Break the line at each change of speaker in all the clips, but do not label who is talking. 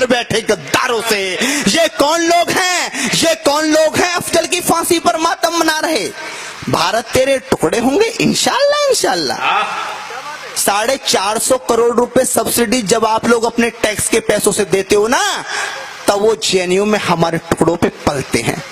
लड़ बैठे गद्दारों से। ये कौन लोग हैं, ये कौन लोग हैं अफजल की फांसी पर मातम मना रहे? भारत तेरे टुकड़े होंगे इंशाल्लाह इंशाल्लाह। 450 करोड़ रुपए सब्सिडी जब आप लोग अपने टैक्स के पैसों से देते हो ना, तब वो जेएनयू में हमारे टुकड़ों पे पलते हैं।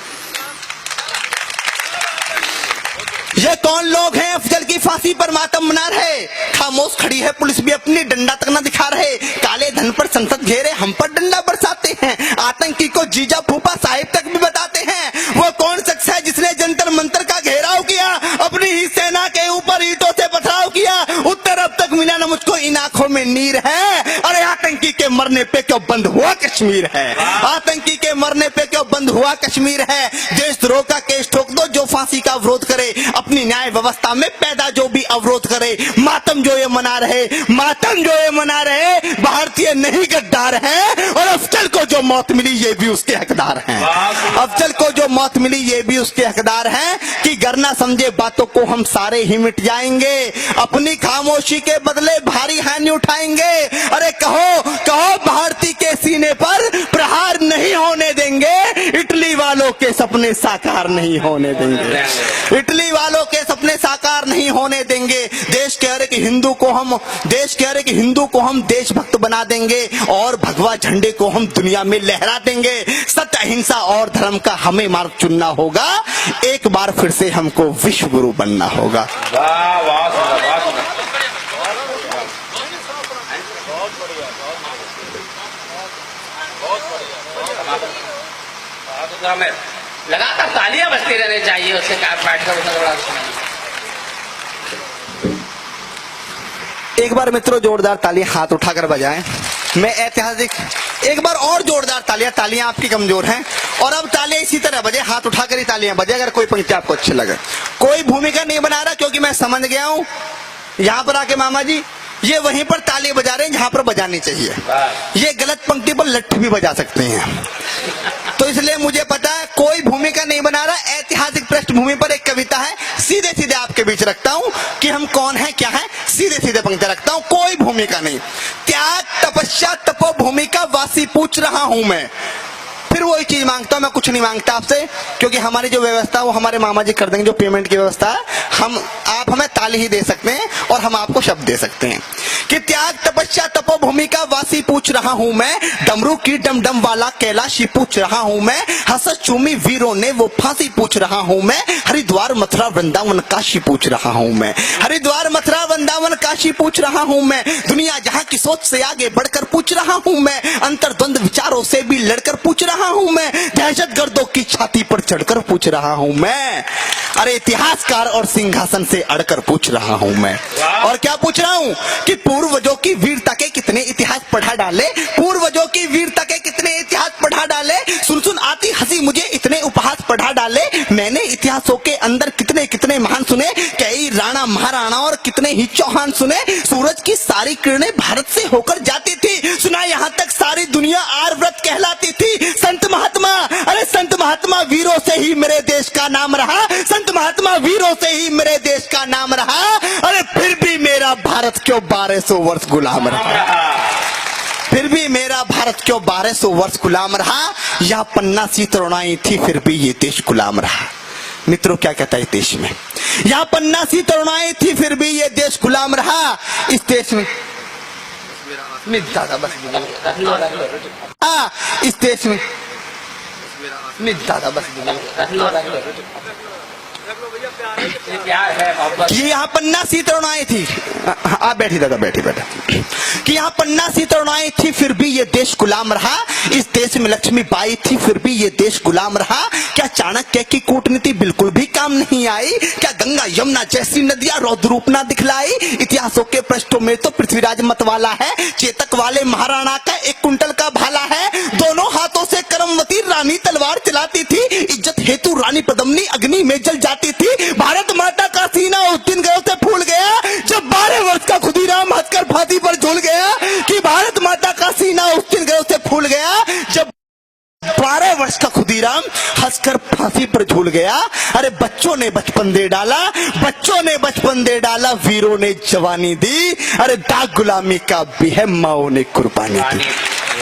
ये कौन लोग हैं अफजल की फांसी पर मातम मना रहे? खामोश खड़ी है पुलिस भी अपनी, डंडा तक ना दिखा रहे। काले धन पर संसद घेरे, हम पर डंडा बरसाते हैं। आतंकी को जीजा फूफा साहिब तक भी बताते हैं। वो कौन शख्स है जिसने जंतर मंतर का घेराव किया, अपनी ही सेना के ऊपर ईंटों से पथराव किया? उत्तर अब तक मिला न मुझको, इन आंखों में नीर है। अरे आतंकी के मरने पे क्यों बंद हुआ कश्मीर है? आतंकी के मरने पे क्यों बंद हुआ कश्मीर है? देशद्रोह का केस ठोक दो जो फांसी का विरोध करे, अपनी न्याय व्यवस्था में पैदा जो भी अवरोध करे। मातम जो ये मना रहे, मातम जो ये मना रहे, भारतीय नहीं गद्दार हैं। और अफजल को जो मौत मिली ये भी उसके हकदार हैं। अफजल को जो मौत मिली ये भी उसके हकदार हैं कि गर ना समझे बातों को हम सारे ही मिट जाएंगे, अपनी खामोशी के बदले भारी हानि उठाएंगे। अरे कहो कहो भारती के सीने पर प्रहार नहीं होने देंगे, इटली वालों के सपने साकार नहीं होने देंगे, इटली वालों के सपने साकार नहीं होने देंगे। देश के हर एक हिंदू को हम देशभक्त बना देंगे और भगवा झंडे को हम दुनिया में लहरा देंगे। सत्य अहिंसा और धर्म का हमें मार्ग चुनना होगा, एक बार फिर से हमको विश्व गुरु बनना होगा।
वाह वाह वाह। लगातार तालियां बजती रहनी चाहिए, उससे बैठकर थोड़ा
एक बार मित्रों जोरदार तालियां हाथ उठाकर बजाएं। मैं ऐतिहासिक एक बार और जोरदार तालियां आपकी कमजोर हैं। और अब तालियां इसी तरह बजे, हाथ उठाकर ही तालियां बजे अगर कोई पंक्ति आपको अच्छी लगे। कोई भूमिका नहीं बना रहा, क्योंकि मैं समझ गया हूं यहां पर आके मामा जी ये वहीं पर ताली बजा रहे हैं जहां पर बजानी चाहिए। ये गलत पंक्ति पर लठ भी बजा सकते हैं, तो इसलिए मुझे पता है कोई भूमिका नहीं बना रहा। ऐतिहासिक पृष्ठभूमि पर एक कविता है, सीधे सीधे आपके बीच रखता हूं कि हम कौन है क्या है, सीधे सीधे पंक्ति रखता हूं, कोई भूमिका नहीं। त्याग तपस्या तपो भूमिका वासी पूछ रहा हूं मैं। फिर वही चीज मांगता हूं, मैं कुछ नहीं मांगता आपसे, क्योंकि हमारी जो व्यवस्था है वो हमारे मामा जी कर देंगे, जो पेमेंट की व्यवस्था है। आप हमें ताली ही दे सकते हैं और हम आपको शब्द दे सकते हैं कि त्याग तपस्या तपो भूमिका वासी पूछ रहा हूं मैं, डमरू की डमडम वाला कैलाशी पूछ रहा हूं मैं, हंस चूमी वीरों ने वो फांसी पूछ रहा हूं मैं, हरिद्वार मथुरा वृंदावन काशी पूछ रहा हूं मैं, हरिद्वार मथुरा वृंदावन काशी पूछ रहा हूं मैं, दुनिया जहां की सोच से आगे बढ़कर पूछ रहा हूं मैं, अंतर्द्वंद विचारों से भी लड़कर पूछ रहा हूं मैं, दहशतगर्दों की छाती पर चढ़कर पूछ रहा हूं मैं, अरे इतिहासकार और सिंहासन से अड़कर पूछ रहा हूं मैं। और क्या पूछ रहा हूं कि पूर्वजों की वीरता के कितने इतिहास पढ़ा डाले, पूर्वजों की वीरता के कितने इतिहास पढ़ा डाले, सुन सुन आती हंसी मुझे इतने उपहास पढ़ा डाले, मैंने इतिहासों के अंदर कितने कितने महान सुने, कई राणा महाराणा और कितने ही चौहान सुने, सूरज की सारी किरणें भारत से होकर जाती थी, सुना यहाँ तक सारी दुनिया आर्यव्रत कहलाती थी, संत महात्मा, अरे संत महात्मा वीरों से ही मेरे देश का नाम रहा, संत महात्मा वीरों से ही मेरे देश का नाम रहा, अरे फिर भी मेरा भारत क्यों 1200 वर्ष गुलाम रहा, फिर भी मेरा भारत क्यों 1200 वर्ष गुलाम रहा, यह पन्ना सी तरुणाई थी फिर भी ये देश गुलाम रहा। मित्रों क्या कहता है देश में, यह पन्ना सी तरुणाई थी फिर भी ये देश गुलाम रहा, इस देश में इस देश में दादा बस कि यहाँ पन्ना सी तरुणाई थी, आप बैठी दादा बैठी बेटा, कि यहाँ पन्ना सी तरुणाई थी फिर भी ये देश गुलाम रहा, इस देश में लक्ष्मी बाई थी फिर भी ये देश गुलाम रहा, क्या चाणक्य की कूटनीति बिल्कुल भी काम नहीं आई, क्या गंगा यमुना जैसी नदियां रौद्र रूप ना दिखलाई, इतिहासों के पृष्ठों में तो पृथ्वीराज मत वाला है, चेतक वाले महाराणा का 1 कुंटल का भाला है, दोनों हाथों से करमवती रानी तलवार चलाती थी, इज्जत हेतु रानी पद्मिनी अग्नि में जल जाती थी, भारत माता का सीना उस दिन गर्व से फूल गया जब 12 वर्ष का खुदीराम हंसकर फांसी पर झूल गया, कि भारत माता का सीना उस दिन गर्व से फूल गया जब 12 वर्ष का खुदीराम हंसकर फांसी पर झूल गया। अरे बच्चों ने बचपन दे डाला, बच्चों ने बचपन दे डाला, वीरों ने जवानी दी, अरे दाग गुलामी का भी है माओ ने कुर्बानी दी।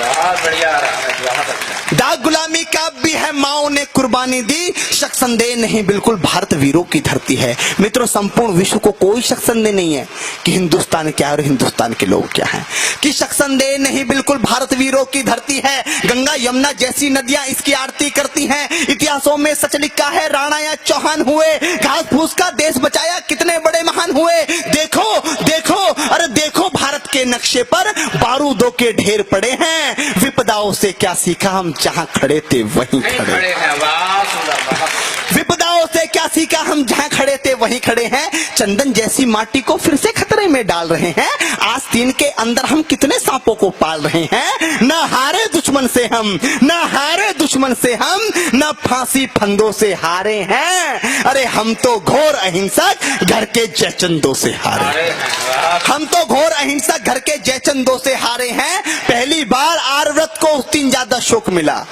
बहुत बढ़िया रहा, बहुत अच्छा।
दाग गुलामी का भी है, माओ ने कुर्बानी दी, शक संदेह नहीं बिल्कुल भारत वीरों की धरती है। मित्रों, संपूर्ण विश्व को कोई शक संदेह नहीं है कि हिंदुस्तान क्या है और हिंदुस्तान के लोग क्या हैं, कि शक संदेह नहीं बिल्कुल भारत वीरों की धरती है। गंगा यमुना जैसी नदियां इसकी आरती करती हैं। इतिहासों में सच लिखा है, राणा या चौहान हुए, घास फूस का देश बचाया, कितने बड़े महान हुए। देखो देखो, अरे देखो भारत के नक्शे पर बारूदों के ढेर पड़े हैं। विपदाओं से क्या सीखा, हम जहां खड़े थे वहीं खड़े।
हैं, बहुत सुंदर, बहुत।
विपदाओं से क्या सीखा, हम जहां खड़े थे वहीं खड़े हैं। चंदन जैसी माटी को फिर से खतरे में डाल रहे हैं। आस्तीन के अंदर हम कितने सांपों को पाल रहे हैं। न हारे दुश्मन से हम, न हारे दुश्मन से हम, न फांसी फंदों से हारे हैं। अरे हम तो घोर अहिंसक घर के जयचंदों से हारे हैं।
अरे वाह,
हम तो घोर अहिंसक घर के जयचंदों से हारे हैं। पहली बार आर्यव्रत को उस दिन ज्यादा शोक मिला।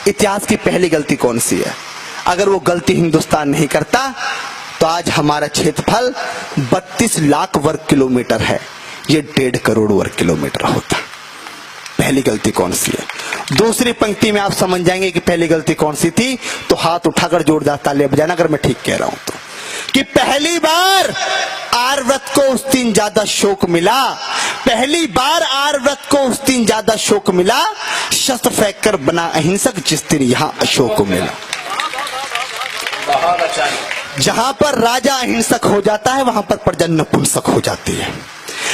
इतिहास की पहली गलती कौन सी है? अगर वो गलती हिंदुस्तान नहीं करता तो आज हमारा क्षेत्रफल 32 लाख वर्ग किलोमीटर है, ये 1.5 करोड़ वर्ग किलोमीटर होता। पहली गलती कौन सी है? दूसरी पंक्ति में आप समझ जाएंगे कि पहली गलती कौन सी थी। तो हाथ उठाकर जोरदार तालियां बजाना अगर मैं ठीक कह रहा हूं तो, कि पहली बार आर्यव्रत को उस दिन ज्यादा शोक मिला। पहली बार आर्यव्रत को उस दिन ज्यादा शोक मिला, शस्त्र फेंक कर बना अहिंसक जिस दिन यहां अशोक मिला।
बहुत अच्छा।
जहां पर राजा अहिंसक हो जाता है वहां पर प्रजा नपुंसक हो जाती है।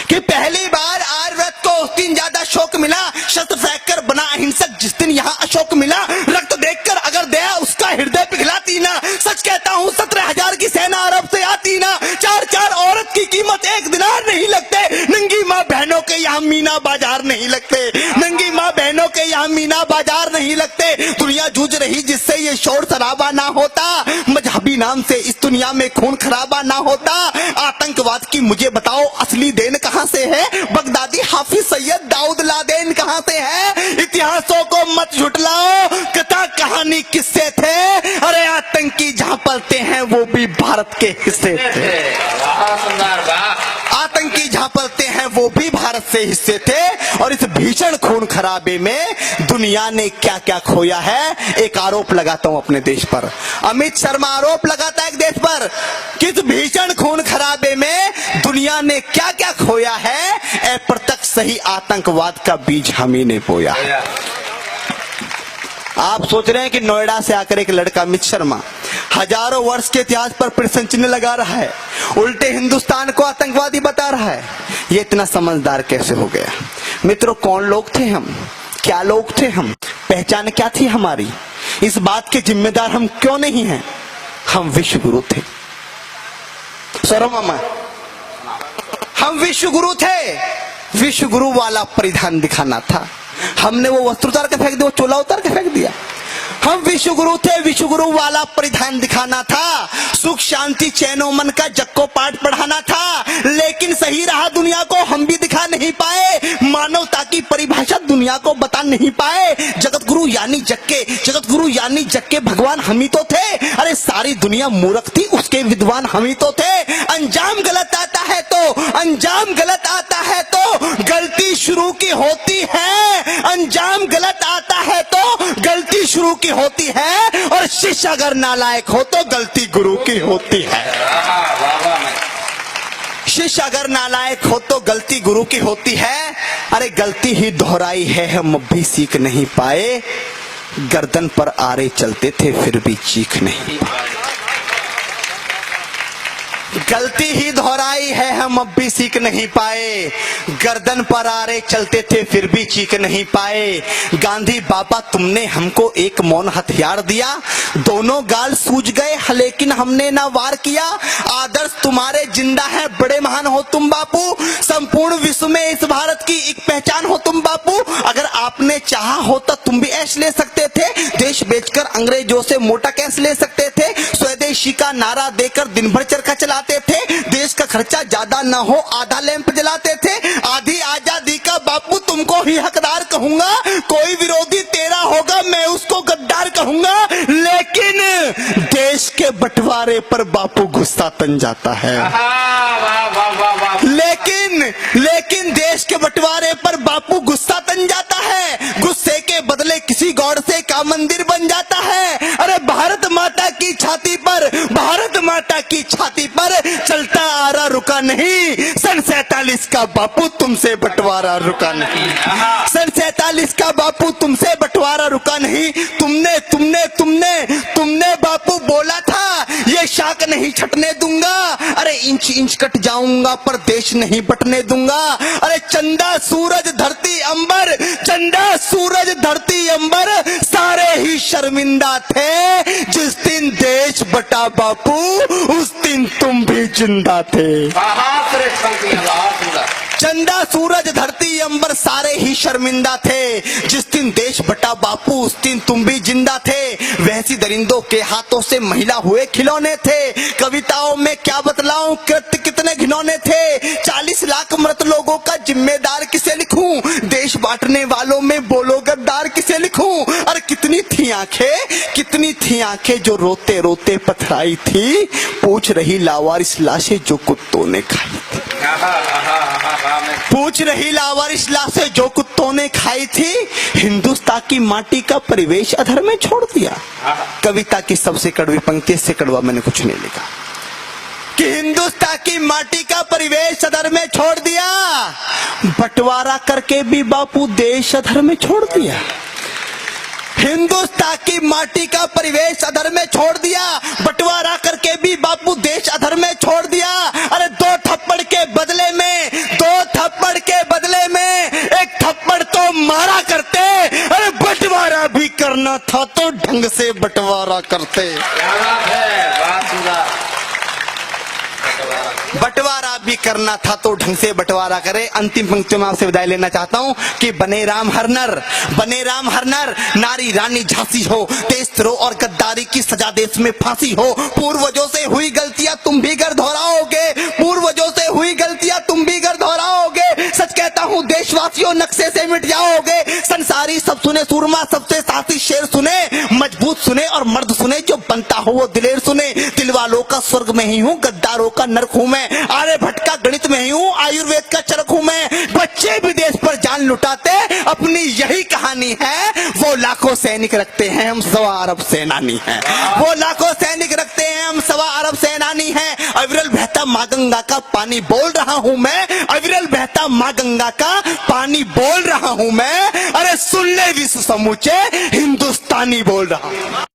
कि पहली बार आर्यव्रत को उस दिन ज्यादा शोक मिला, शस्त्र फेंक कर बना अहिंसक जिस दिन यहां अशोक मिला। रक्त देखकर अगर दया उसका हृदय पिघलाती ना, सच कहता हूं 17,000 की सेना अरब से आती ना। 4 औरत की कीमत 1 दिनार नहीं लगते। नंगी माँ बहनों के यहाँ मीना बाजार नहीं लगते। नंगी माँ बहनों के यहाँ मीना बाजार नहीं लगते। दुनिया जूझ रही जिससे ये शोर शराबा ना होता, मजहबी नाम से इस दुनिया में खून खराबा ना होता। आतंकवाद की मुझे बताओ असली देन कहां से है? बगदादी हाफिज सैयद दाऊद लादेन कहां से है? इतिहासों को मत झुटलाओ, कथा कहानी किस्से थे। अरे आतंकी जहां पलते हैं वो भी भारत के हिस्से थे।
बहुत सुंदर, वाह।
आतंकी जहां पलते हैं वो भी भारत से हिस्से थे। और इस भीषण खून खराबे में दुनिया ने क्या क्या खोया है। एक आरोप लगाता हूं अपने देश पर। अमित शर्मा आरोप लगाता है एक देश पर, किस भीषण खून खराबे में दुनिया ने क्या क्या खोया है। अप्रत्यक्ष सही आतंकवाद का बीज हम ही ने बोया है। आप सोच रहे हैं कि नोएडा से आकर एक लड़का अमित शर्मा हजारों वर्ष के इतिहास पर प्रश्न चिन्ह लगा रहा है, उल्टे हिंदुस्तान को आतंकवादी बता रहा है। ये इतना समझदार कैसे हो गया? मित्रों, कौन लोग थे हम? क्या लोग थे हम? पहचान क्या थी हमारी? इस बात के जिम्मेदार हम क्यों नहीं हैं? हम विश्व गुरु थे। सरो मामा, हम विश्व गुरु थे। विश्व गुरु वाला परिधान दिखाना था। हमने वो वस्त्र उतार के फेंक दिया, वो चोला उतार के फेंक दिया। हम विश्व गुरु थे, विश्व गुरु वाला परिधान दिखाना था। सुख शांति चैनो मन का जग को पाठ पढ़ाना था। लेकिन सही रहा दुनिया को हम भी दिखा नहीं पाए। मानवता की परिभाषा दुनिया को बता नहीं पाए। जगत गुरु यानी जग के, जगत गुरु यानी जग के भगवान हम ही तो थे। अरे सारी दुनिया मूर्ख थी, उसके विद्वान हम ही तो थे। अंजाम गलत आता है तो, अंजाम गलत आता है तो गलती शुरू की होती है। अंजाम गलत आता है तो गलती शुरू की होती है। और शिष्य अगर नालायक हो तो गलती गुरु की होती है। शिष्य अगर नालायक हो तो गलती गुरु की होती है। अरे गलती ही दोहराई है, हम अब भी सीख नहीं पाए। गर्दन पर आरे चलते थे फिर भी चीख नहीं पाए। गलती ही दोहराई है, हम अब भी सीख नहीं पाए। गर्दन पर आरे चलते थे फिर भी चीख नहीं पाए। गांधी बाबा तुमने हमको एक मौन हथियार दिया। दोनों गाल सूज गए लेकिन हमने ना वार किया। आदर्श तुम्हारे जिंदा है, बड़े महान हो तुम बापू। संपूर्ण विश्व में इस भारत की एक पहचान हो तुम बापू। अगर आपने चाहा होता तुम भी ऐश ले सकते थे। देश बेचकर अंग्रेजों से मोटा कैश ले सकते थे। स्वदेशी का नारा देकर दिन भर चरखा चलाते थे। देश का खर्चा ज्यादा न हो आधा लैंप जलाते थे। आधी आजादी का बापू तुमको ही हकदार कहूंगा। कोई विरोधी तेरा होगा मैं उसको गद्दार कहूंगा। लेकिन देश के बंटवारे पर बापू गुस्सा तन जाता है। लेकिन देश के बंटवारे पर बापू गुस्सा तन जाता है। गॉड से का मंदिर बन जाता है। अरे भारत माता की छाती पर, भारत माता की छाती पर चलता आ रहा रुका नहीं। सन 47 का बापू तुमसे बंटवारा रुका नहीं। सन 47 का बापू तुमसे बंटवारा रुका नहीं। तुमने तुमने तुमने तुमने बापू बोला था ये शाख नहीं छटने दूंगा। अरे इंच इंच कट जाऊंगा पर देश नहीं बटने दूंगा। अरे चंदा सूरज धरती अंबर, चंदा सूरज धरती अंबर सारे ही शर्मिंदा थे। जिस दिन देश बटा बापू उस दिन तुम भी जिंदा थे।
बहुत श्रेष्ठ पंक्तियां, बहुत सुंदर।
चंदा सूरज धरती अंबर सारे ही शर्मिंदा थे। जिस दिन देश बटा बापू उस दिन तुम भी जिंदा थे। वैसी दरिंदों के हाथों से महिला हुए खिलौने थे। कविताओं में क्या बतलाऊं कृत्य कितने घिनौने थे। 40 लाख मृत लोगों का जिम्मेदार किसे लिखूं। देश बांटने वालों में बोलो गद्दार किसे लिखूं। अरे कितनी थी आंखें, कितनी थी आंखें जो रोते रोते पथराई थी। पूछ रही लावारिस लाशें जो कुत्तों ने खाई थी। पूछ रही लावारिस लाशें जो कुत्तों ने खाई थी। हिंदुस्तान की माटी का परिवेश अधर में छोड़ दिया। कविता की सबसे कड़वी पंक्ति से कड़वा मैंने कुछ नहीं लिखा कि हिंदुस्तान की माटी का परिवेश अधर में छोड़ दिया। बंटवारा करके भी बापू देश अधर में छोड़ दिया। हिंदुस्तान की माटी का परिवेश अधर में छोड़ दिया। बंटवारा करके भी बापू देश अधर में छोड़ दिया। अरे दो थप्पड़ के बदले में, दो थप्पड़ के बदले में एक थप्पड़ तो मारा करते। अरे बंटवारा भी करना था तो ढंग से बंटवारा करते।
क्या बात है, बहुत सुंदर।
बंटवारा भी करना था तो ढंग से बंटवारा करे। अंतिम पंक्ति में आपसे विदाई लेना चाहता हूं कि बने राम हर नर, बने राम हर नर, नारी रानी झांसी हो। देशद्रोह और गद्दारी की सजा देश में फांसी हो। पूर्वजों से हुई गलतियां तुम भी कर दोहराओगे। पूर्वजों से हुई गलतियां तुम भी कर दोहराओगे। सच कहता हूं देशवासियों नक्शे से मिट जाओगे। संसारी सब सुने, सूरमा सबसे साथी शेर सुने। मजबूत सुने और मर्द सुने, जो बनता हो वो दिलेर सुने। दिल वालों का स्वर्ग में ही हूँ, गद्दारों का नरक हूं मैं। आर्यभट्ट का गणित में ही हूँ, आयुर्वेद का चरक हूं मैं। बच्चे विदेश पर जान लुटाते अपनी यही कहानी है। वो लाखों सैनिक रखते हैं, हम 1.25 अरब सेनानी हैं। वो लाखों सैनिक रखते हैं, हम 1.25 अरब सेनानी हैं। अविरल बहता माँ गंगा का पानी बोल रहा हूं मैं। अविरल बहता माँ गंगा का पानी बोल रहा हूं मैं। अरे सुन ले विश्व समूचे हिंदुस्तानी बोल रहा हूं।